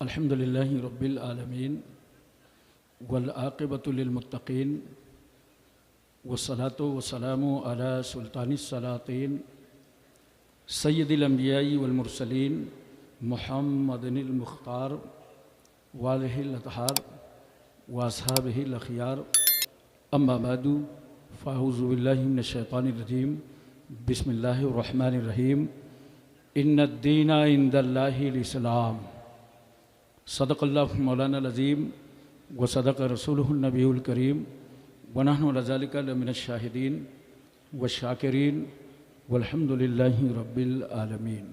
अल्हम्दुलिल्लाहि रब्बिल आलमीन वल आक़िबतु लिल मुत्तक़ीन वस्सलातु वस्सलामु अला सुल्तानिस सलातीन सय्यिदिल अंबियाई वल मुरसलीन मुहम्मदिनिल मुख्तार वालिहिल अतहार व अस्हाबिहिल अखियार अम्मा बादु फ़अऊज़ु बिल्लाहि मिनश शैतानिर रजीम बिस्मिल्लाहिर रहमानिर रहीम इन्नद्दीना इंदल्लाहिल इस्लाम सदक़ल्लाहु मौलाना अज़ीम व सदक़ रसूलुहुन नबीयुल करीम व नहनु अला ज़ालिका लमिनश शाहिदीन व शाकिरीन वल्हम्दुलिल्लाहि रब्बिल आलमीन।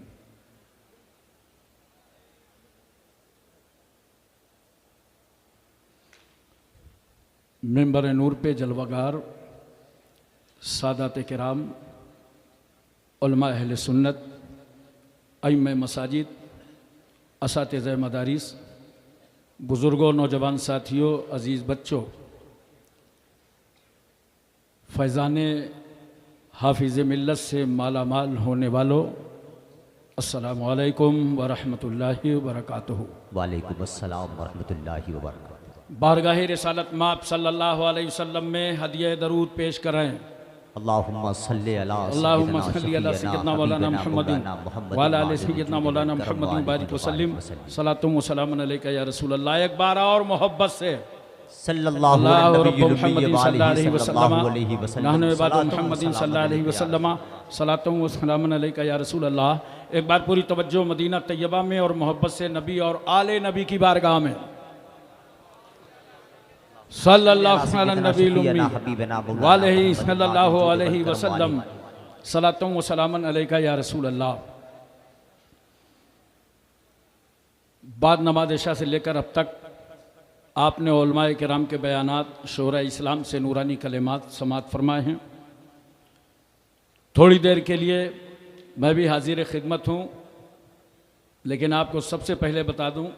मिंबर नूर पे जलवागार सादात किराम उलमा अहले सुन्नत अइम्मे मसाजिद असातिज़े मदारिस बुज़ुर्गों नौजवान साथियों अज़ीज़ बच्चों फैज़ाने हाफिज़ मिल्लत से माला माल होने वालों अस्सलामु अलैकुम व रहमतुल्लाहि व बरकातुहू। वालेकुम अस्सलाम व रहमतुल्लाहि व बरकातुहू। बारगाह रिसालत माप सल्लल्लाहु अलैहि वसल्लम में हदिया दरूद पेश करें। अल्लाहुम्मा सल्ली अला सय्यिदना मौलाना मुहम्मदिन व अला आलि सय्यिदना मौलाना मुहम्मदिन बारिक वसल्लिम सलातुम व सलामुन अलैका या रसूल अल्लाह। एक बार और मोहब्बत से सल्लल्लाहु अलैहि वसल्लम सलातुम व सलामुन अलैका या रसूल अल्लाह। एक बार पूरी तवज्जो मदीना तैयबा में और मोहब्बत से नबी और आले नबी की बारगाह में सल्लल्लाहु अलैहि वसल्लम सलातुम व सलामुन अलैका या रसूल अल्लाह। बाद नमाज इशा से लेकर अब तक आपने उलमाए किराम के बयानात शोरा इस्लाम से नूरानी कलेमात समात फरमाए हैं। थोड़ी देर के लिए मैं भी हाजिर खिदमत हूँ, लेकिन आपको सबसे पहले बता दूँ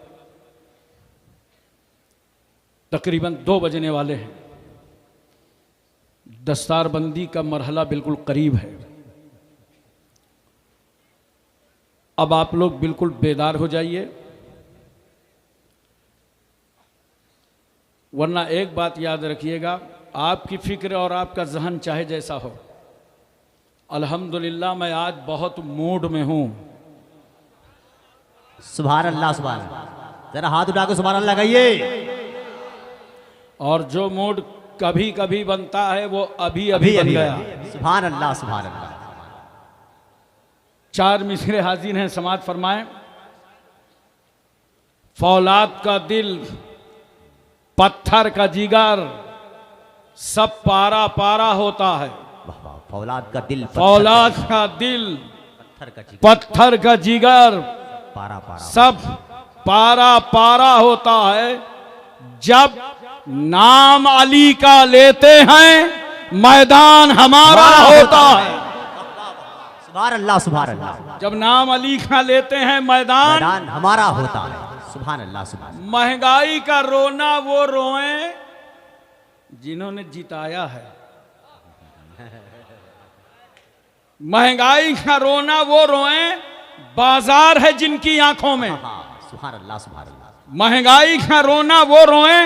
तकरीबन 2 बजने वाले हैं। दस्तारबंदी का मरहला बिल्कुल करीब है। अब आप लोग बिल्कुल बेदार हो जाइए, वरना एक बात याद रखिएगा, आपकी फिक्र और आपका जहन चाहे जैसा हो, अल्हम्दुलिल्लाह मैं आज बहुत मूड में हूँ। सुभान अल्लाह सुभान अल्लाह। जरा हाथ उठा के सुभान अल्लाह कहिए। और जो मूड कभी कभी बनता है वो अभी अभी बन गया। सुभान अल्लाह सुभान अल्लाह। 4 मिसरे हाजिर हैं, समात फरमाएं। फौलाद का दिल, पत्थर का जिगर, सब पारा पारा होता है। फौलाद का दिल, फौलाद का दिल, पत्थर का जिगर, पारा पारा, सब पारा पारा होता है। जब नाम अली का लेते हैं मैदान हमारा होता है। सुभान अल्लाह सुभान अल्लाह। जब नाम अली का लेते हैं मैदान हमारा होता है। सुभान अल्लाह सुभान। महंगाई का रोना वो रोएं जिन्होंने जिताया है। महंगाई का रोना वो रोएं बाजार है जिनकी आंखों में। सुभान अल्लाह सुभान अल्लाह। महंगाई का रोना वो रोएं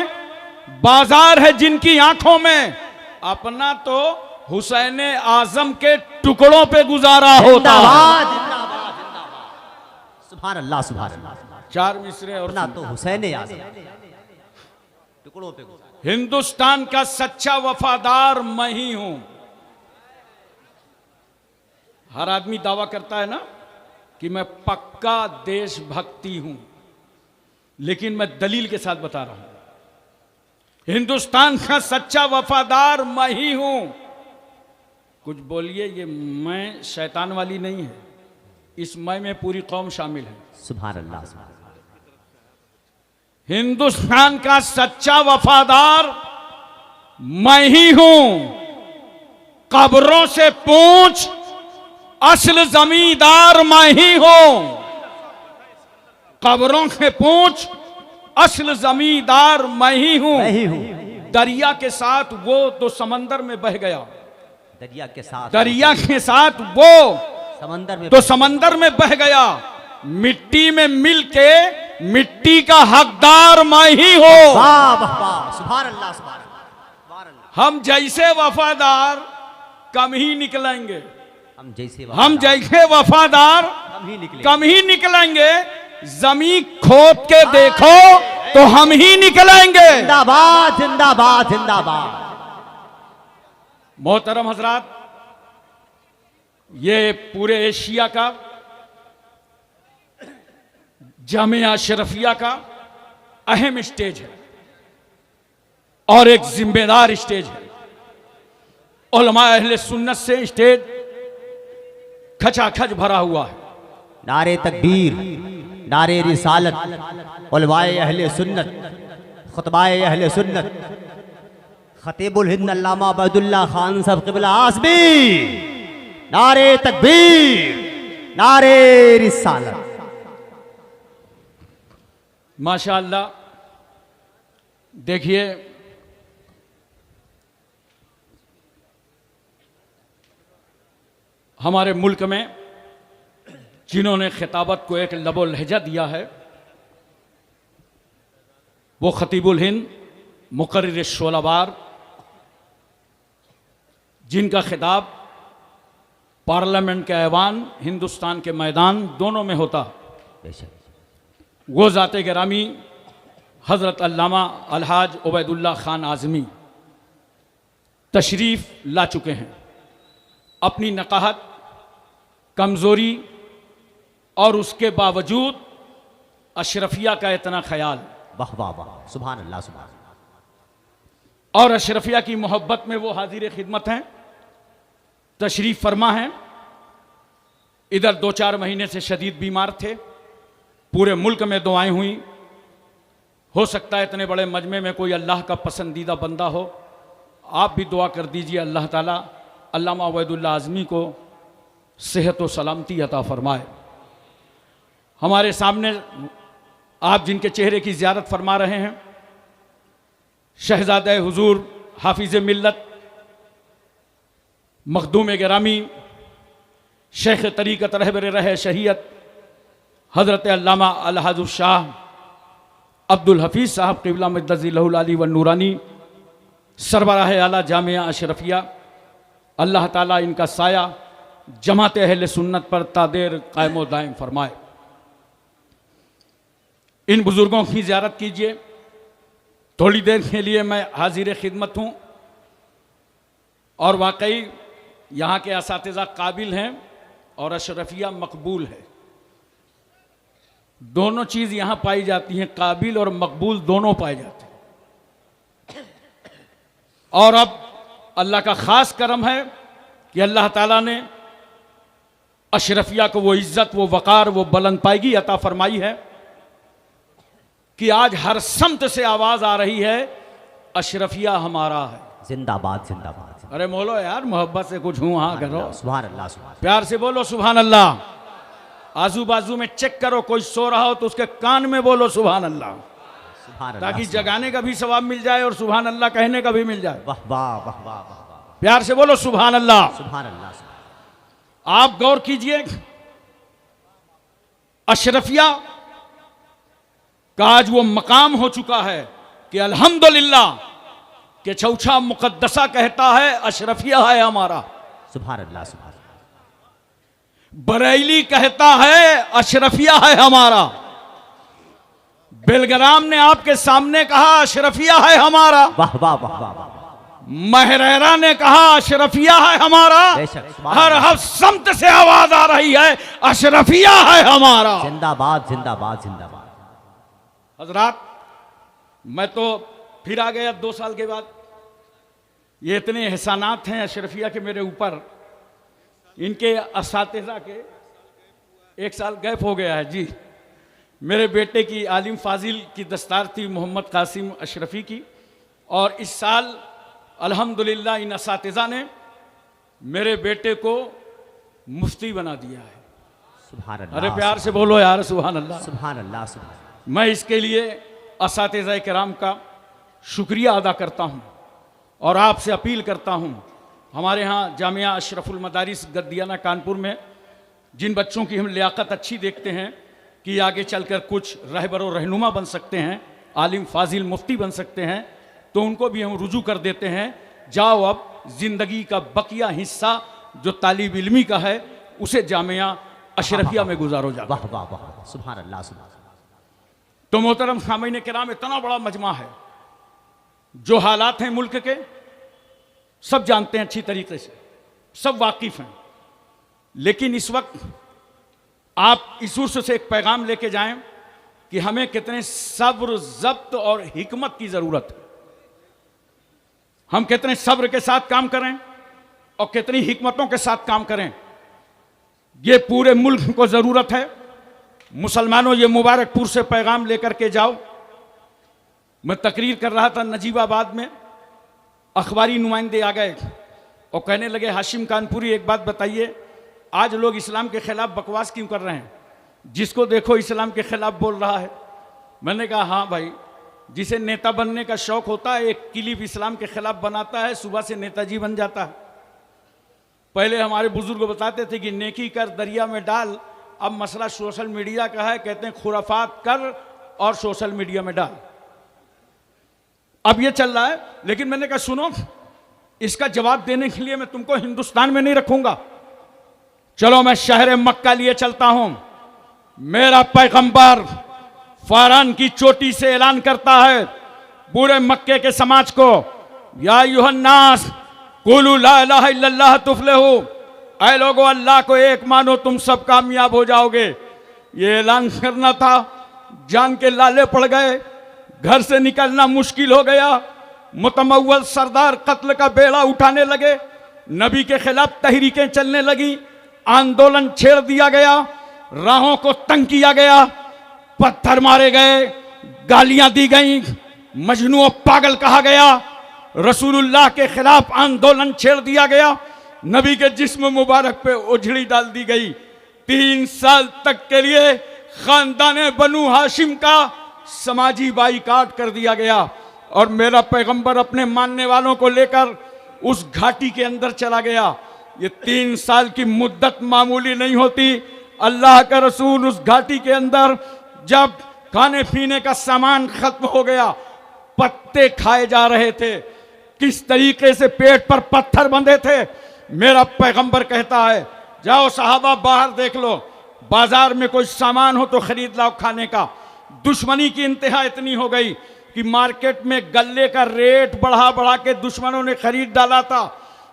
बाजार है जिनकी आंखों में। अपना तो हुसैन आजम के टुकड़ों पे गुजारा होता है। सुभान अल्लाह सुभान अल्लाह। 4 मिसरे और ना तो हुसैन आजम टुकड़ों पे। हिंदुस्तान का सच्चा वफादार मैं ही हूं। हर आदमी दावा करता है ना कि मैं पक्का देशभक्ति हूं, लेकिन मैं दलील के साथ बता रहा हूं, हिंदुस्तान का सच्चा वफादार मैं ही हूं। कुछ बोलिए, ये मैं शैतान वाली नहीं है, इस मैं में पूरी कौम शामिल है। सुभान अल्लाह। हिंदुस्तान का सच्चा वफादार मैं ही हूं। कब्रों से पूछ, असल जमींदार मैं ही हूं। कब्रों से पूछ, असल जमींदार मैं ही हूं। दरिया के साथ वो तो समंदर में बह गया, दरिया के साथ वो समंदर में बह गया। मिट्टी में मिलके मिट्टी का हकदार मैं ही हूं। वाह वाह वाह, सुभान अल्लाह, सुभान अल्लाह। हम जैसे वफादार कम ही निकलेंगे, हम जैसे वफादार हम ही निकले। कम ही निकलेंगे। जमीन खोद के देखो तो हम ही निकलेंगे। जिंदाबाद जिंदाबाद जिंदाबाद। मोहतरम हजरात, ये पूरे एशिया का, जामिया अशरफिया का अहम स्टेज है और एक जिम्मेदार स्टेज है। उलमा अहले सुन्नत से स्टेज खचाखच भरा हुआ है। नारे तकबीर, नारे रिसालत, उलमाए अहले सुन्नत, खुतबाए अहले सुन्नत, खतीबुल हिंद अल्लामा अबैदुल्लाह खान साहब क़िबला आज़मी, नारे तकबीर, नारे रिसालत। माशाअल्लाह, देखिए हमारे मुल्क में जिन्होंने खिताबत को एक लबो लहजा दिया है वो खतीबुल हिंद मुकर्रिर शोलावार, जिनका खिताब पार्लियामेंट के ऐवान, हिंदुस्तान के मैदान दोनों में होता। वो ज़ाते गिरामी हज़रत अल्लामा अलहाज उबैदुल्लाह खान आज़मी तशरीफ़ ला चुके हैं। अपनी नकाहत, कमज़ोरी और उसके बावजूद अशरफिया का इतना ख्याल, वाह वाह वाह, सुभान अल्लाह, सुभान। और अशरफिया की मोहब्बत में वो हाजिर खिदमत हैं, तशरीफ़ फरमा हैं। इधर 2-4 महीने से शदीद बीमार थे, पूरे मुल्क में दुआएं हुई। हो सकता है इतने बड़े मजमे में कोई अल्लाह का पसंदीदा बंदा हो, आप भी दुआ कर दीजिए अल्लाह ताला अल्लामा उबैदुल्लाह आज़मी को सेहत व सलामती अता फरमाए। हमारे सामने आप जिनके चेहरे की ज़ियारत फरमा रहे हैं, शहज़ादे हुजूर हाफिज़ मिल्लत मखदूम गिरामी शेख तरीक़त रहबर रहे शरीयत हज़रत अल्लामा अलहाज शाह अब्दुल हफीज़ साहब क़िबला मद्दज़िलहुल अली व नूरानी सरबराह आला जामिया अशरफिया, अल्लाह ताला इनका साया जमात अहले सुन्नत पर तादेर कायम व दायम फरमाए। इन बुज़ुर्गों की ज़ियारत कीजिए। थोड़ी देर के लिए मैं हाजिर खिदमत हूँ और वाकई यहाँ के असातिज़ा काबिल हैं और अशरफिया मकबूल है। दोनों चीज़ यहाँ पाई जाती हैं, काबिल और मकबूल दोनों पाए जाते हैं। और अब अल्लाह का ख़ास करम है कि अल्लाह ताला ने अशरफिया को वो इज़्ज़त, वो वक़ार, वो बुलंद पायगी अता फरमाई है कि आज हर समत से आवाज़ आ रही है, अशरफिया हमारा है। जिंदाबाद जिंदाबाद। अरे बोलो यार, मोहब्बत से कुछ हूँ हाँ करो, सुभान अल्लाह, सुभान। प्यार से बोलो सुभान अल्लाह। आजू बाजू में चेक करो, कोई सो रहा हो तो उसके कान में बोलो सुभान अल्लाह, सुभान अल्लाह, ताकि जगाने का भी सवाब मिल जाए और सुभान अल्लाह कहने का भी मिल जाए। वाह वाह वाह वाह वाह, प्यार से बोलो सुभान अल्लाह। सुभान अल्लाह। आप गौर कीजिए, अशरफिया का आज वो मकाम हो चुका है कि अल्हम्दुलिल्लाह के चौछा मुकद्दसा कहता है अशरफिया है हमारा। सुभान अल्लाह, सुभान। बरेली कहता है अशरफिया है हमारा। बेलग्राम ने आपके सामने कहा अशरफिया है हमारा। वाह वाह वाह वाह वाह। महरेरा ने कहा अशरफिया है हमारा। हर समत से आवाज आ रही है अशरफिया है हमारा। जिंदाबाद जिंदाबाद जिंदाबाद। हजरात, मैं तो फिर आ गया 2 साल के बाद। ये इतने एहसानात हैं अशरफिया के मेरे ऊपर, इनके असातिज़ा के 1 साल गैप हो गया है जी। मेरे बेटे की आलिम फाजिल की दस्तार थी मोहम्मद कासिम अशरफी की, और इस साल अल्हम्दुलिल्लाह इन असातिज़ा ने मेरे बेटे को मुफ्ती बना दिया है। सुभान अल्लाह। अरे प्यार से बोलो यार सुभान अल्लाह। सुभान अल्लाह, सुभान। मैं इसके लिए असातिज़ा किराम का शुक्रिया अदा करता हूँ और आपसे अपील करता हूँ, हमारे यहाँ जामिया अशरफुल मदारिस गद्दियाना कानपुर में जिन बच्चों की हम लियाकत अच्छी देखते हैं, कि आगे चलकर कुछ रहबर और रहनुमा बन सकते हैं, आलिम फाजिल मुफ्ती बन सकते हैं, तो उनको भी हम रुजू कर देते हैं, जाओ अब ज़िंदगी का बकिया हिस्सा जो तालिब इल्मी का है उसे जामिया अशरफिया में गुजारो जा। वाह वाह वाह, सुभान अल्लाह सुभान अल्लाह। तो मोहतरम सामीन किराम, इतना बड़ा मजमा है, जो हालात हैं मुल्क के सब जानते हैं अच्छी तरीके से, सब वाकिफ हैं, लेकिन इस वक्त आप इस उर्स से एक पैगाम लेके जाएं कि हमें कितने सब्र, ज़ब्त और हिकमत की ज़रूरत है। हम कितने सब्र के साथ काम करें और कितनी हिकमतों के साथ काम करें, ये पूरे मुल्क को ज़रूरत है। मुसलमानों, ये मुबारकपुर से पैगाम लेकर के जाओ। मैं तकरीर कर रहा था नजीबाबाद में, अखबारी नुमाइंदे आ गए और कहने लगे, हाशिम कानपुरी एक बात बताइए, आज लोग इस्लाम के खिलाफ बकवास क्यों कर रहे हैं? जिसको देखो इस्लाम के खिलाफ बोल रहा है। मैंने कहा हाँ भाई, जिसे नेता बनने का शौक होता है एक क्लिप इस्लाम के खिलाफ बनाता है, सुबह से नेताजी बन जाता है। पहले हमारे बुजुर्ग बताते थे कि नेकी कर दरिया में डाल, अब मसला सोशल मीडिया का है, कहते हैं खुराफात कर और सोशल मीडिया में डाल। अब ये चल रहा है, लेकिन मैंने कहा सुनो, इसका जवाब देने के लिए मैं तुमको हिंदुस्तान में नहीं रखूंगा, चलो मैं शहर मक्का लिए चलता हूं। मेरा पैगंबर फारान की चोटी से ऐलान करता है पूरे मक्के के समाज को, या अय्युहन्नास कुलू ला इलाहा इल्लल्लाह तुफ्लिहू, ऐ लोगो अल्लाह को एक मानो तुम सब कामयाब हो जाओगे। ये ऐलान करना था, जान के लाले पड़ गए, घर से निकलना मुश्किल हो गया। मुतमव्वल सरदार कत्ल का बेड़ा उठाने लगे, नबी के खिलाफ तहरीकें चलने लगी, आंदोलन छेड़ दिया गया, राहों को तंग किया गया, पत्थर मारे गए, गालियां दी गईं, मजनू पागल कहा गया, रसूलुल्लाह के खिलाफ आंदोलन छेड़ दिया गया, नबी के जिस्म मुबारक पे उजड़ी डाल दी गई। 3 साल तक के लिए खानदान बनु हाशिम का समाजी बाइकाट कर दिया गया और मेरा पैगंबर अपने मानने वालों को लेकर उस घाटी के अंदर चला गया। ये 3 साल की मुद्दत मामूली नहीं होती। अल्लाह का रसूल उस घाटी के अंदर जब खाने पीने का सामान खत्म हो गया, पत्ते खाए जा रहे थे, किस तरीके से पेट पर पत्थर बंधे थे, मेरा पैगंबर कहता है जाओ सहाबा बाहर देख लो, बाजार में कोई सामान हो तो खरीद लाओ खाने का। दुश्मनी की इंतहा इतनी हो गई कि मार्केट में गल्ले का रेट बढ़ा बढ़ा के दुश्मनों ने खरीद डाला था।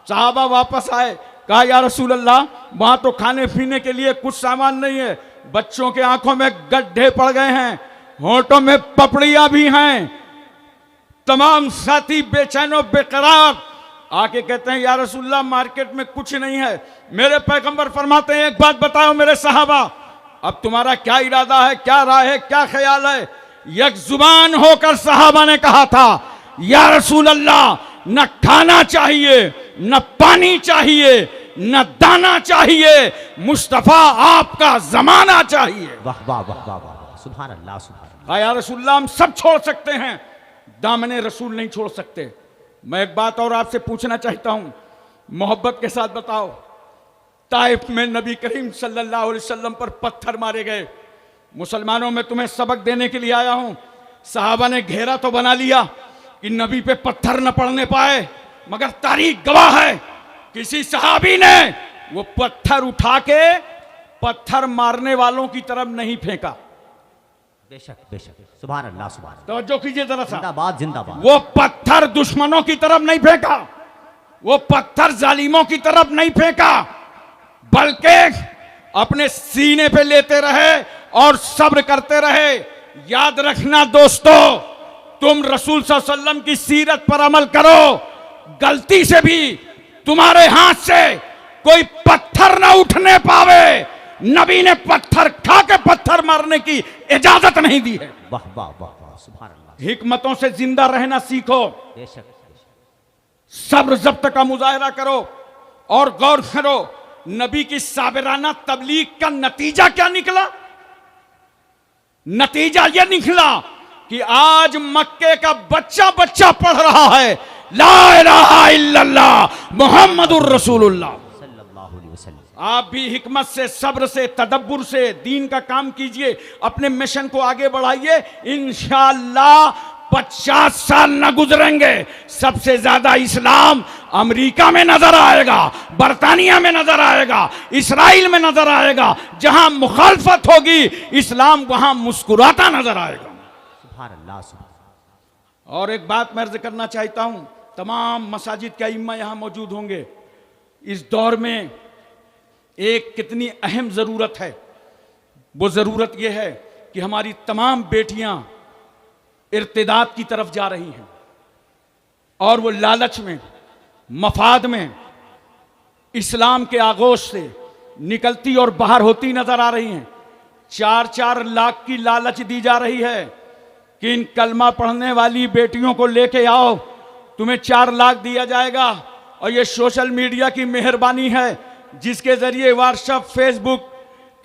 सहाबा वापस आए, कहा या रसूल अल्लाह, वहां तो खाने पीने के लिए कुछ सामान नहीं है, बच्चों के आंखों में गड्ढे पड़ गए हैं, होंठों में पपड़ियां भी हैं। तमाम साथी बेचैनो बेकरार आके कहते हैं या रसूल अल्लाह, मार्केट में कुछ नहीं है। मेरे पैगंबर फरमाते हैं एक बात बताओ मेरे सहाबा, अब तुम्हारा क्या इरादा है, क्या राय है, क्या ख्याल है? एक जुबान होकर सहाबा ने कहा था या रसूल अल्लाह, न खाना चाहिए, न पानी चाहिए, न दाना चाहिए, मुस्तफा आपका जमाना चाहिए। वाह वाह वाह वाह वाह, सुभान अल्लाह सुभान अल्लाह। या रसूल अल्लाह, हम सब छोड़ सकते हैं, दामने रसूल नहीं छोड़ सकते। मैं एक बात और आपसे पूछना चाहता हूं, मोहब्बत के साथ बताओ, ताइफ में नबी करीम सल्लल्लाहु अलैहि वसल्लम पर पत्थर मारे गए। मुसलमानों में तुम्हें सबक देने के लिए आया हूं। सहाबा ने घेरा तो बना लिया कि नबी पे पत्थर न पड़ने पाए, मगर तारीख गवाह है किसी सहाबी ने वो पत्थर उठा के पत्थर मारने वालों की तरफ नहीं फेंका। बेशक बेशक, सुभान अल्लाह सुभान अल्लाह। तवज्जो कीजिए जरा सा, जिंदाबाद जिंदाबाद। वो पत्थर दुश्मनों की तरफ नहीं फेंका, वो पत्थर जालिमों की तरफ नहीं फेंका, बल्कि अपने सीने पे लेते रहे और सब्र करते रहे। याद रखना दोस्तों, तुम रसूल सल्लल्लाहु अलैहि वसल्लम की सीरत पर अमल करो, गलती से भी तुम्हारे हाथ से कोई पत्थर ना उठने पावे। नबी ने पत्थर खा के पत्थर मारने की इजाजत नहीं दी है। वाह वाह वाह वाह, सुभान अल्लाह। हिकमतों से जिंदा रहना सीखो, बेशक सब्र जब्त का मुजाहरा करो और गौर करो नबी की साबिराना तबलीग का नतीजा क्या निकला। नतीजा यह निकला कि आज मक्के का बच्चा बच्चा पढ़ रहा है ला इलाहा इल्लल्लाह मुहम्मदुर रसूलुल्लाह। सल्लल्लाहु अलैहि वसल्लम। आप भी हिकमत से, सब्र से, तदब्बुर से दीन का काम कीजिए, अपने मिशन को आगे बढ़ाइए। इंशाअल्लाह 50 साल न गुजरेंगे, सबसे ज्यादा इस्लाम अमेरिका में नजर आएगा, बरतानिया में नजर आएगा, इसराइल में नजर आएगा। जहां मुखालफत होगी इस्लाम वहां मुस्कुराता नजर आएगा। सुभान अल्लाह, सुभान। और एक बात मैं अर्ज करना चाहता हूं, तमाम मसाजिद के इमाम यहां मौजूद होंगे। इस दौर में एक कितनी अहम जरूरत है, वो जरूरत यह है कि हमारी तमाम बेटियां इर्तिदाद की तरफ जा रही हैं और वो लालच में, मफाद में इस्लाम के आगोश से निकलती और बाहर होती नजर आ रही हैं। 4-4 लाख की लालच दी जा रही है कि इन कलमा पढ़ने वाली बेटियों को लेके आओ, तुम्हें 4 लाख दिया जाएगा। और ये सोशल मीडिया की मेहरबानी है जिसके जरिए व्हाट्सएप, फेसबुक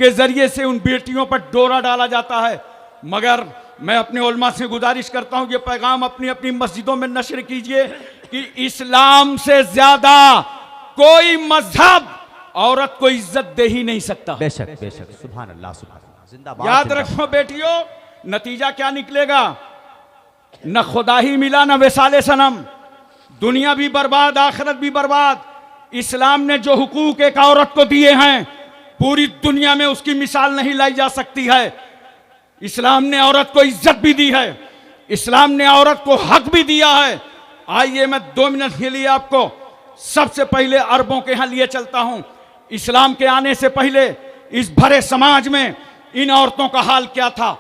के जरिए से उन बेटियों पर डोरा डाला जाता है। मगर मैं अपने उलमा से गुजारिश करता हूं, ये पैगाम अपनी अपनी मस्जिदों में नशर कीजिए कि इस्लाम से ज्यादा कोई मजहब औरत को इज्जत दे ही नहीं सकता। बेशक बेशक, सुभान अल्लाह, सुभान अल्लाह, जिंदाबाद। याद रखो बेटियों, नतीजा क्या निकलेगा? न खुदा ही मिला, न विसाले सनम। दुनिया भी बर्बाद, आखिरत भी बर्बाद। इस्लाम ने जो हुकूक एक औरत को दिए हैं, पूरी दुनिया में उसकी मिसाल नहीं लाई जा सकती है। इस्लाम ने औरत को इज्जत भी दी है, इस्लाम ने औरत को हक भी दिया है। आइए मैं 2 मिनट के लिए आपको सबसे पहले अरबों के यहां लिए चलता हूं। इस्लाम के आने से पहले इस भरे समाज में इन औरतों का हाल क्या था,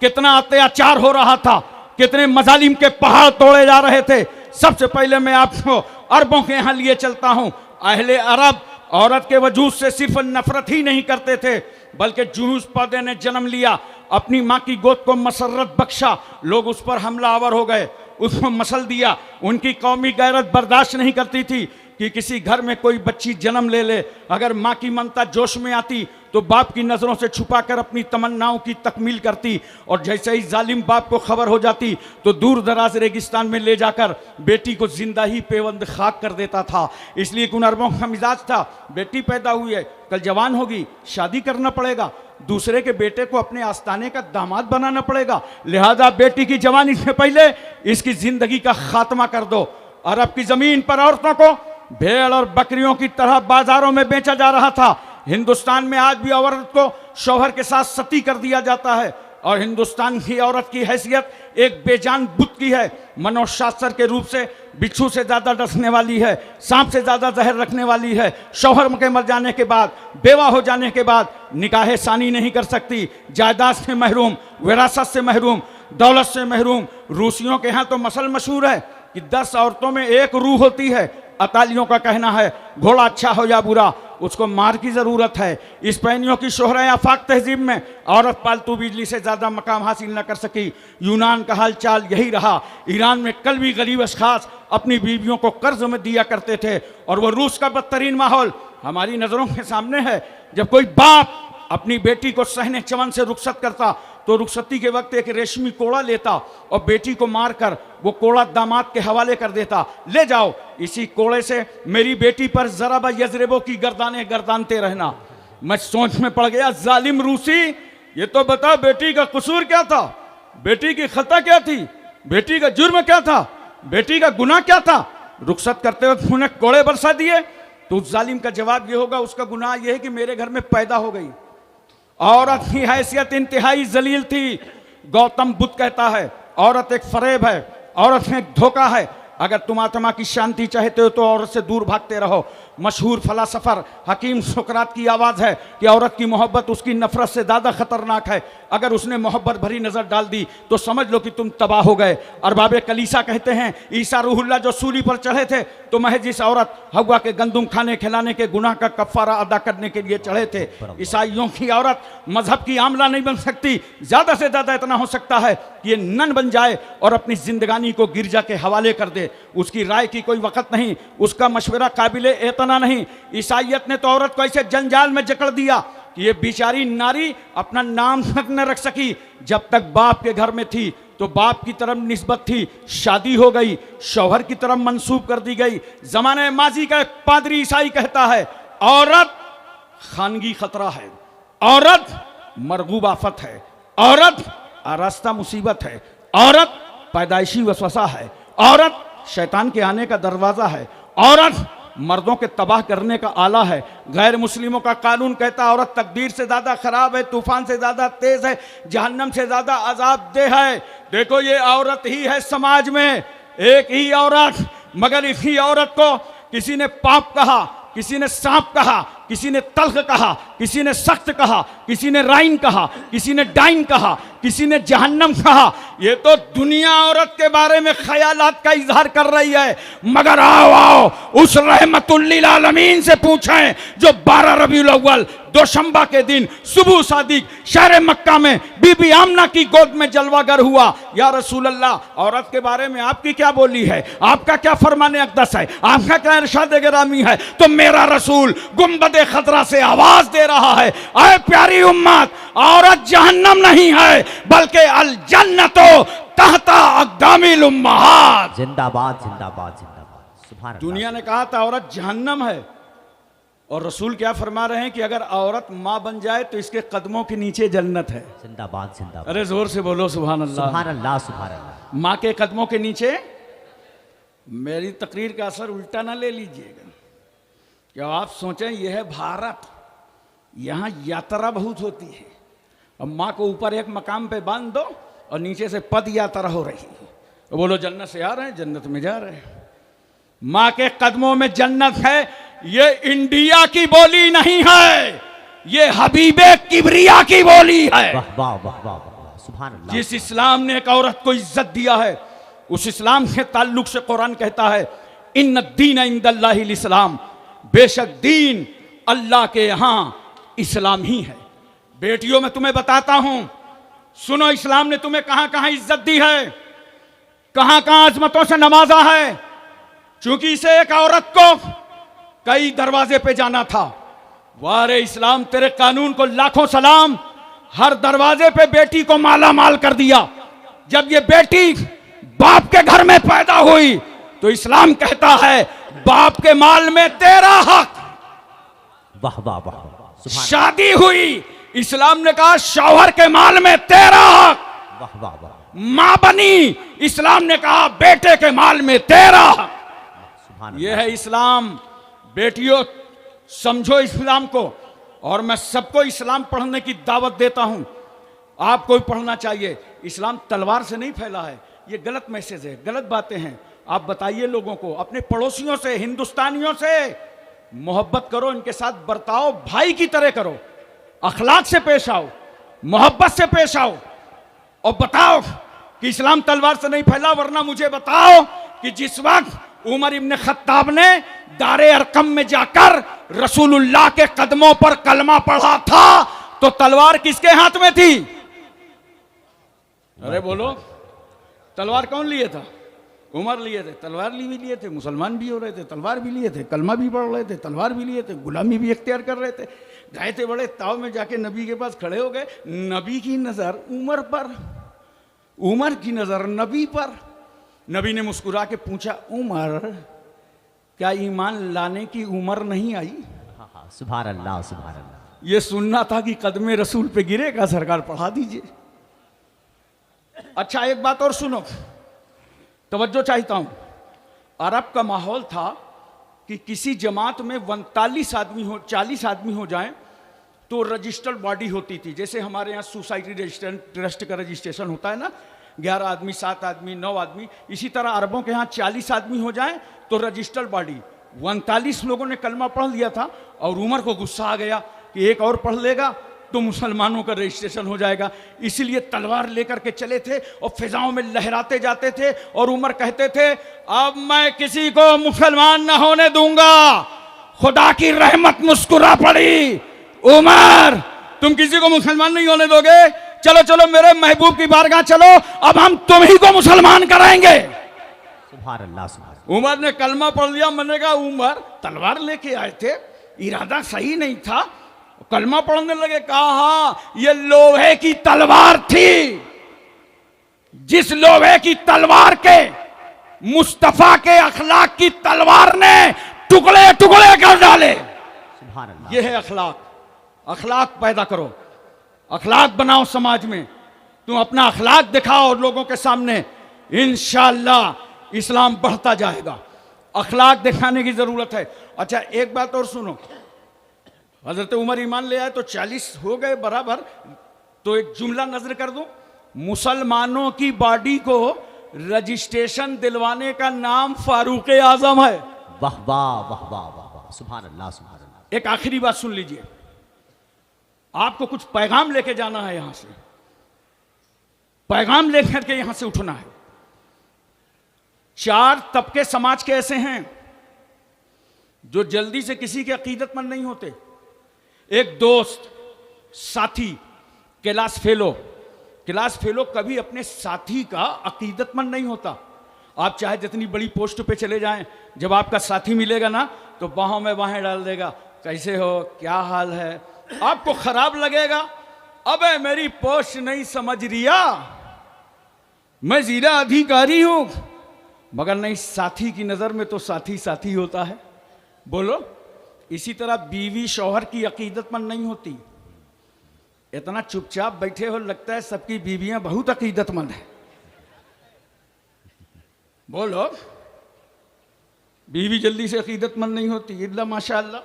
कितना अत्याचार हो रहा था, कितने मजालिम के पहाड़ तोड़े जा रहे थे। सबसे पहले मैं आपको अरबों के यहां लिए चलता हूं। अहले अरब औरत के वजूद से सिर्फ नफरत ही नहीं करते थे, बल्कि जूस पौधे ने जन्म लिया, अपनी मां की गोद को मसरत बख्शा, लोग उस पर हमलावर हो गए, उसको मसल दिया। उनकी कौमी गैरत बर्दाश्त नहीं करती थी कि किसी घर में कोई बच्ची जन्म ले ले। अगर मां की ममता जोश में आती तो बाप की नजरों से छुपाकर अपनी तमन्नाओं की तकमील करती, और जैसे ही जालिम बाप को खबर हो जाती तो दूर दराज रेगिस्तान में ले जाकर बेटी को जिंदा ही पेवंद खाक कर देता था। इसलिए उन अरबों का मिजाज था, बेटी पैदा हुई है, कल जवान होगी, शादी करना पड़ेगा, दूसरे के बेटे को अपने आस्थाने का दामाद बनाना पड़ेगा, लिहाजा बेटी की जवानी से पहले इसकी जिंदगी का खात्मा कर दो। अरब की जमीन पर औरतों को भेड़ और बकरियों की तरह बाजारों में बेचा जा रहा था। हिंदुस्तान में आज भी औरत को शौहर के साथ सती कर दिया जाता है, और हिंदुस्तान की औरत की हैसियत एक बेजान बुत की है। मनोशास्त्र के रूप से बिच्छू से ज्यादा डसने वाली है, सांप से ज्यादा जहर रखने वाली है। शौहर के मर जाने के बाद, बेवा हो जाने के बाद निकाह सानी नहीं कर सकती, जायदाद से महरूम, विरासत से महरूम, दौलत से महरूम। रूसियों के यहाँ तो मसल मशहूर है कि 10 औरतों में 1 रूह होती है। अतालियों का कहना है घोड़ा अच्छा हो या बुरा, उसको मार की जरूरत है। स्पेनियों की शोहरा आफाक तहजीब में औरत पालतू बिजली से ज्यादा मकाम हासिल न कर सकी। यूनान का हाल चाल यही रहा। ईरान में कल भी गरीब अशखास अपनी बीवियों को कर्ज में दिया करते थे, और वह रूस का बदतरीन माहौल हमारी नजरों के सामने है। जब कोई बाप अपनी बेटी को सहने चमन से रुखसत करता तो रुखसती के वक्त एक रेशमी कोड़ा लेता और बेटी को मारकर वो कोड़ा दामाद के हवाले कर देता, ले जाओ, इसी कोड़े से मेरी बेटी पर जरा यजरेबों की गर्दाने गर्दानते रहना। मैं सोच में पड़ गया, जालिम रूसी, ये तो बता बेटी का कसूर क्या था, बेटी की खता क्या थी, बेटी का जुर्म क्या था, बेटी का गुनाह क्या था। रुखसत करते वक्त उन्हें कोड़े बरसा दिए तो उस जालिम का जवाब ये होगा, उसका गुनाह यह है कि मेरे घर में पैदा हो गई। औरत की हैसियत इंतहाई जलील थी। गौतम बुद्ध कहता है औरत एक फरेब है, औरत एक धोखा है। अगर तुम आत्मा की शांति चाहते हो तो औरत से दूर भागते रहो। मशहूर फलासफर हकीम सुकरात की आवाज़ है कि औरत की मोहब्बत उसकी नफरत से ज़्यादा खतरनाक है। अगर उसने मोहब्बत भरी नज़र डाल दी तो समझ लो कि तुम तबाह हो गए। अरबाब कलीसा कहते हैं ईसा रूहुल्लाह जो सूली पर चढ़े थे तो महज इस औरत हव्वा के गंदुम खाने खिलाने के गुनाह का कफ़ारा अदा करने के लिए चढ़े थे। ईसाइयों की औरत मजहब की आमला नहीं बन सकती, ज़्यादा से ज़्यादा इतना हो सकता है कि ये नन बन जाए और अपनी जिंदगानी को गिरजा के हवाले कर दे। उसकी राय की कोई वक़्त नहीं, उसका मशवरा काबिले एतना नहीं। ईसाइयत ने तो औरत को ऐसे जंजाल में जकड़ दिया कि ये बेचारी नारी अपना नाम तक न रख सकी। जब तक बाप के घर में थी तो बाप की तरफ निस्बत थी, शादी हो गई शौहर की तरफ मंसूब कर दी गई। जमाने माजी का एक पादरी ईसाई कहता है औरत खानगी खतरा है, औरत मरगूब आफत है, औरत आरास्ता मुसीबत है, औरत पैदाइशी वसवसा है, औरत शैतान के आने का दरवाज़ा है, औरत मर्दों के तबाह करने का आला है। गैर मुस्लिमों का कानून कहता है औरत तकदीर से ज़्यादा ख़राब है, तूफ़ान से ज़्यादा तेज़ है, जहन्नम से ज़्यादा अज़ाबदेह है। देखो ये औरत ही है समाज में, एक ही औरत, मगर इसी औरत को किसी ने पाप कहा, किसी ने सांप कहा, किसी ने तल्ख कहा, किसी ने सख्त कहा, किसी ने राइन कहा, किसी ने डाइन कहा, किसी ने जहन्नम कहा। ये तो दुनिया औरत के बारे में ख्यालात का इजहार कर रही है, मगर आओ आओ उस रहमतुल लिल आलमीन से पूछें जो 12 रबीउल अव्वल दोशंबा के दिन सुबह सादिक शहर मक्का में बीबी आमना की गोद में जलवागर हुआ। या रसूल अल्लाह, औरत के बारे में आपकी क्या बोली है, आपका क्या फरमाने अक़दस है, आपका क्या इरशाद गिरामी है? तो मेरा रसूल गुंबद खतरा से आवाज दे रहा है, ऐ प्यारी उम्मत, औरत जहन्नम नहीं है बल्कि अल जन्नतो तहता अक़दामिल उम्महात। जिंदाबाद जिंदाबाद जिंदाबाद। सुभान अल्लाह। दुनिया ने कहा था औरत जहन्नम है, और रसूल क्या फरमा रहे हैं कि अगर औरत माँ बन जाए तो इसके कदमों के नीचे जन्नत है। जिंदाबाद जिंदाबाद। अरे जोर से बोलो सुभान अल्लाह। सुभान अल्लाह सुभान अल्लाह। माँ के कदमों के नीचे। मेरी तकरीर का असर उल्टा ना ले लीजिएगा, क्या आप सोचें यह है भारत, यहाँ यात्रा बहुत होती है। अब माँ को ऊपर एक मकाम पे बांध दो और नीचे से पद यात्रा हो रही है, तो बोलो जन्नत से आ रहे हैं, जन्नत में जा रहे हैं। माँ के कदमों में जन्नत है, ये इंडिया की बोली नहीं है, ये हबीबे किबरिया की बोली है। वाह वाह वाह वाह वाह। सुभान अल्लाह। जिस इस्लाम ने एक औरत को इज्जत दिया है, उस इस्लाम के ताल्लुक से कुरान कहता है इन्न दीन इंदल्लाहिल इस्लाम, बेशक दीन अल्लाह के यहां इस्लाम ही है। बेटियों में तुम्हें बताता हूं, सुनो, इस्लाम ने तुम्हें कहां कहां इज्जत दी है, कहां कहां अजमतों से नवाजा है। चूंकि इसे एक औरत को कई दरवाजे पे जाना था, वारे इस्लाम तेरे कानून को लाखों सलाम, हर दरवाजे पे बेटी को माला माल कर दिया। जब ये बेटी बाप के घर में पैदा हुई तो इस्लाम कहता है बाप के माल में तेरा हक। वाह वाह वाह वाह। शादी हुई, इस्लाम ने कहा शौहर के माल में तेरा हक। वाह वाह वाह। मां बनी, इस्लाम ने कहा बेटे के माल में तेरा हक। सुभान यह है इस्लाम। बेटियों समझो इस्लाम को, और मैं सबको इस्लाम पढ़ने की दावत देता हूं, आपको भी पढ़ना चाहिए। इस्लाम तलवार से नहीं फैला है, ये गलत मैसेज है, गलत बातें हैं। आप बताइए लोगों को, अपने पड़ोसियों से, हिंदुस्तानियों से मोहब्बत करो, इनके साथ बर्ताओ भाई की तरह करो, अखलाक से पेश आओ, मोहब्बत से पेश आओ, और बताओ कि इस्लाम तलवार से नहीं फैला। वरना मुझे बताओ कि जिस वक्त उमर इब्न खत्ताब ने दारे अरकम में जाकर रसूलुल्लाह के कदमों पर कलमा पढ़ा था तो तलवार किसके हाथ में थी? अरे बोलो, तलवार कौन लिए था? उमर लिए थे। तलवार भी लिए थे, मुसलमान भी हो रहे थे, तलवार भी लिए थे, कलमा भी पढ़ रहे थे, तलवार भी लिए थे, गुलामी भी इख्तियार कर रहे थे। गए थे बड़े ताव में, जाके नबी के पास खड़े हो गए। नबी की नजर उमर पर, उमर की नजर नबी पर। नबी ने मुस्कुरा के पूछा, उमर क्या ईमान लाने की उम्र नहीं आई? सुभान अल्लाह सुभान अल्लाह। ये सुनना था कि कदमे रसूल पे गिरेगा, सरकार पढ़ा दीजिए। अच्छा एक बात और सुनो, तवज्जो चाहता हूं। अरब का माहौल था कि किसी जमात में 39 आदमी हो, 40 आदमी हो जाएं तो रजिस्टर्ड बॉडी होती थी। जैसे हमारे यहाँ सोसाइटी रजिस्टर ट्रस्ट का रजिस्ट्रेशन होता है ना, 11 आदमी, 7 आदमी, 9 आदमी, इसी तरह अरबों के यहाँ 40 आदमी हो जाएं तो रजिस्टर्ड बॉडी। 39 लोगों ने कलमा पढ़ लिया था और उमर को गुस्सा आ गया कि एक और पढ़ लेगा तो मुसलमानों का रजिस्ट्रेशन हो जाएगा। इसीलिए तलवार लेकर के चले थे और फिजाओं में लहराते जाते थे। और उमर कहते थे, अब मैं किसी को मुसलमान न होने दूंगा। खुदा की रहमत मुस्कुरा पड़ी, उमर तुम किसी को मुसलमान नहीं होने दोगे? चलो चलो मेरे महबूब की बारगाह चलो, अब हम तुम ही को मुसलमान कराएंगे। सुभान अल्लाह सुभान। उमर ने कलमा पढ़ लिया। मैंने कहा उमर तलवार लेके आए थे, इरादा सही नहीं था, कलमा पढ़ने लगे। कहा हाँ, ये लोहे की तलवार थी, जिस लोहे की तलवार के मुस्तफा के अखलाक की तलवार ने टुकड़े टुकड़े कर डाले। सुभान अल्लाह। ये है अखलाक। अखलाक पैदा करो, अखलाक बनाओ समाज में। तुम अपना अखलाक दिखाओ लोगों के सामने, इंशाअल्लाह इस्लाम बढ़ता जाएगा। अखलाक दिखाने की जरूरत है। अच्छा, एक बात और सुनो, हजरत उमर ईमान ले आए तो 40 हो गए बराबर, तो एक जुमला नजर कर दो, मुसलमानों की बॉडी को रजिस्ट्रेशन दिलवाने का नाम फारूक आजम है। वाह वाह वाह वाह वाह वाह, सुभान अल्लाह सुभान अल्लाह। एक आखिरी बात सुन लीजिए, आपको कुछ पैगाम लेके जाना है, यहां से पैगाम लेकर के यहां से उठना है। 4 तबके समाज के ऐसे हैं जो जल्दी से किसी के अकीदतमंद नहीं होते। एक दोस्त, साथी, क्लास फेलो कभी अपने साथी का अकीदतमंद नहीं होता। आप चाहे जितनी बड़ी पोस्ट पे चले जाएं, जब आपका साथी मिलेगा ना तो बाहों में बाहें डाल देगा, कैसे हो, क्या हाल है, आपको खराब लगेगा। अबे मेरी पोस्ट नहीं समझ रिया, मैं जिला अधिकारी हूं, मगर नहीं, साथी की नजर में तो साथी साथी होता है। बोलो, इसी तरह बीवी शौहर की अकीदतमंद नहीं होती। इतना चुपचाप बैठे हो, लगता है सबकी बीवियां बहुत अकीदतमंद है। बोलो, बीवी जल्दी से अकीदतमंद नहीं होती इल्ला माशाअल्लाह।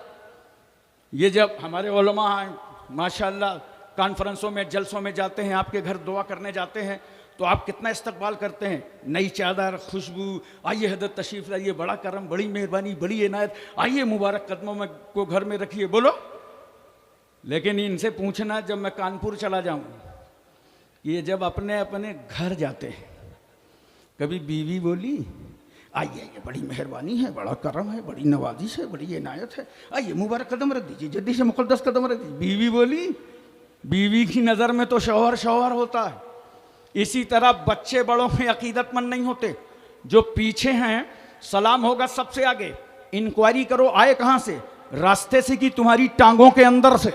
ये जब हमारे उलमा हैं माशाअल्लाह, कॉन्फ्रेंसों में जलसों में जाते हैं, आपके घर दुआ करने जाते हैं, तो आप कितना इस्तकबाल करते हैं, नई चादर, खुशबू, आइए हजरत तशरीफ लाइए, बड़ा करम, बड़ी मेहरबानी, बड़ी इनायत, आइए मुबारक कदमों में को घर में रखिए। बोलो, लेकिन इनसे पूछना जब मैं कानपुर चला जाऊं, ये जब अपने अपने घर जाते हैं, कभी बीवी बोली आइए आइए, बड़ी मेहरबानी है, बड़ा करम है, बड़ी नवाजिश है, बड़ी इनायत है, आइए मुबारक कदम रख दीजिए, जल्दी से मुकद्दस कदम रख दीजिए। बीवी बोली, बीवी की नज़र में तो शौहर शौहर होता है। इसी तरह बच्चे बड़ों में अकीदतमंद नहीं होते। जो पीछे हैं, सलाम होगा सबसे आगे, इंक्वायरी करो आए कहाँ से, रास्ते से कि तुम्हारी टांगों के अंदर से,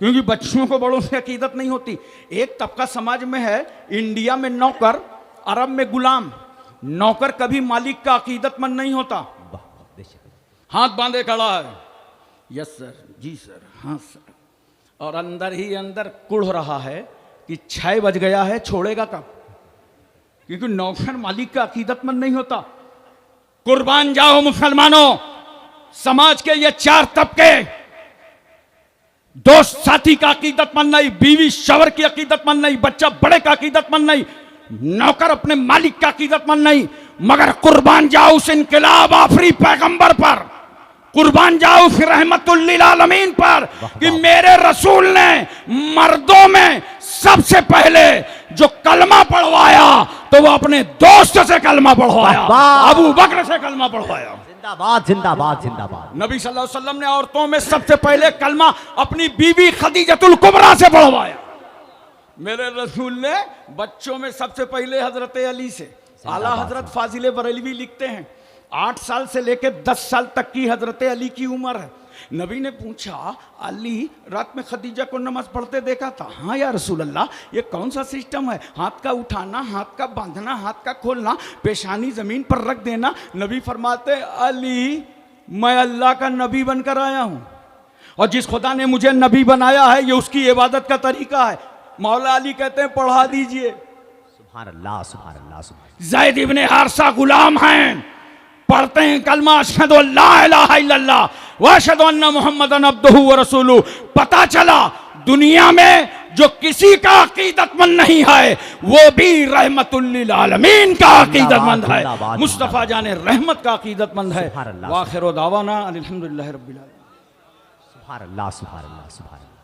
क्योंकि बच्चों को बड़ों से अकीदत नहीं होती। एक तबका समाज में है, इंडिया में नौकर, अरब में गुलाम। नौकर कभी मालिक का अकीदतमंद नहीं होता। हाथ बांधे खड़ा है, यस सर, जी सर, हाँ सर, और अंदर ही अंदर कुढ़ रहा है कि 6 बज गया है, छोड़ेगा कब, क्योंकि नौकर मालिक का अकीदतमंद नहीं होता। कुर्बान जाओ मुसलमानों, समाज के ये 4 तबके, दोस्त साथी का अकीदतमंद नहीं, बीवी शौहर की अकीदतमंद नहीं, बच्चा बड़े का अकीदतमंद नहीं, नौकर अपने मालिक का अकीदतमंद नहीं, मगर कुर्बान जाओ उस इनकलाब आफरी पैगंबर पर, कुर्बान जाओ उस रहमतुल लिल आलमीन पर कि मेरे रसूल ने मर्दों में सबसे पहले जो कलमा पढ़वाया तो वो अपने दोस्त से कलमा पढ़वाया, अबू बकर से कलमा पढ़वाया। जिंदाबाद जिंदाबाद जिंदाबाद। नबी सल्लल्लाहु अलैहि वसल्लम ने औरतों में सबसे पहले कलमा अपनी बीवी खदीजतुल कुबरा से पढ़वाया। मेरे रसूल ने बच्चों में सबसे पहले हजरत अली से। आला हजरत फाजिले बरेलवी लिखते हैं 8 साल से लेकर 10 साल तक की हजरत अली की उम्र है। नबी ने पूछा, अली रात में खदीजा को नमाज पढ़ते देखा था? हाँ या रसूल अल्लाह, ये कौन सा सिस्टम है, हाथ का उठाना, हाथ का बांधना, हाथ का खोलना, पेशानी जमीन पर रख देना? नबी फरमाते, अली मैं अल्लाह का नबी बनकर आया हूँ, और जिस खुदा ने मुझे नबी बनाया है ये उसकी इबादत का तरीका है। मौला अली कहते हैं पढ़ा दीजिए। सुभान अल्लाह सुभान अल्लाह सुभान। ज़ैद इब्ने हारिसा गुलाम हैं, पढ़ते हैं कलमा अशहदु अल्ला इलाहा इल्लल्लाह व अशहदु अन्ना मुहम्मदन अब्दुहु व रसूलुहु। पता चला दुनिया में जो किसी का अकीदतमंद नहीं है वो भी रहमतुल लिल आलमीन का अकीदतमंद है, मुस्तफ़ा जाने रहमत का अकीदतमंद है। वाखिर दावाना अल्हम्दुलिल्लाहि रब्बिल आलमीन। सुभान अल्लाह सुभान अल्लाह सुभान अल्लाह।